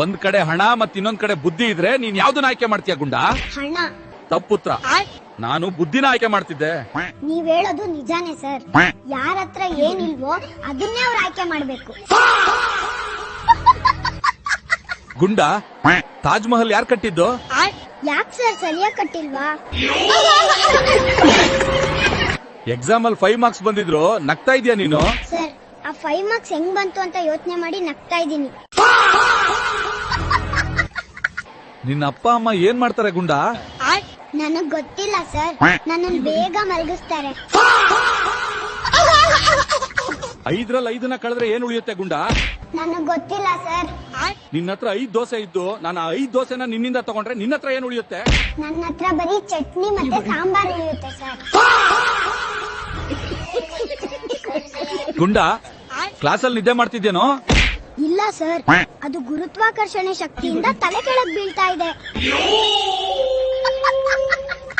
ಒಂದ್ ಕಡೆ ಹಣ ಮತ್ ಇನ್ನೊಂದ್ ಕಡೆ ಬುದ್ಧಿ ಇದ್ರೆ ನೀನ್ ಯಾವ್ದನ್ನ ಆಯ್ಕೆ ಮಾಡ್ತೀಯ ಗುಂಡ? ಹಣ. ತಪ್ಪುತ್ರ. ನಾನು ಬುದ್ಧಿನ ಆಯ್ಕೆ ಮಾಡ್ತಿದ್ದೆ. ನೀವ್ ಹೇಳೋದು ನಿಜಾನೇ ಸರ್. ಯಾರ ಹತ್ರ ಏನಿಲ್ವೋ ಅದನ್ನೇ ಅವ್ರು ಆಯ್ಕೆ ಮಾಡ್ಬೇಕು. ಗುಂಡ, ತಾಜ್ ಮಹಲ್ ಯಾರ್ ಕಟ್ಟಿದ್ದು? ಯಾಕೆ ಸರ್ ಸರಿಯಾಗಿ ಕಟ್ಟಿಲ್ವಾ? ಎಕ್ಸಾಮ್ ಅಲ್ಲಿ 5 ಮಾರ್ಕ್ಸ್ ಬಂದಿದ್ರು, ನಗ್ತಾ ಇದೀಯ ನೀನು? ಸರ್ ಆ 5 ಮಾರ್ಕ್ಸ್ ಹೆಂಗ್ ಬಂತು ಅಂತ ಯೋಚನೆ ಮಾಡಿ ನಗ್ತಾ ಇದೀನಿ. ನಿನ್ನ ಅಪ್ಪ ಅಮ್ಮ ಏನ್ ಮಾಡ್ತಾರೆ ಗುಂಡ? ನನಗ್ ಗೊತ್ತಿಲ್ಲ ಸರ್, ನನ್ನನ್ನು ಬೇಗ ಮಲಗಿಸ್ತಾರೆ. 5ರಲ್ಲಿ 5ನ ಕಳೆದ್ರೆ ಏನ್ ಉಳಿಯುತ್ತೆ ಗುಂಡ? ನನಗ್ ಗೊತ್ತಿಲ್ಲ ಸರ್. ನಿನ್ನ ಹತ್ರ 5 ದೋಸೆ ಇದ್ದು ನಾನು 5 ದೋಸೆನ ನಿನ್ನಿಂದ ತಗೊಂಡ್ರೆ ನಿನ್ನ ಹತ್ರ ಏನ್ ಉಳಿಯುತ್ತೆ? ನನ್ನ ಹತ್ರ ಬರೀ ಚಟ್ನಿ ಮತ್ತೆ ಸಾಂಬಾರ್ ಉಳಿಯುತ್ತೆ ಸರ್. ಗುಂಡ, ಕ್ಲಾಸಲ್ಲಿ ನಿದ್ದೆ ಮಾಡ್ತಿದ್ದೇನೋ? ಇಲ್ಲ ಸರ್, ಅದು ಗುರುತ್ವಾಕರ್ಷಣೆ ಶಕ್ತಿಯಿಂದ ತಲೆ ಕೆಳಗ್ ಬೀಳ್ತಾ ಇದೆ.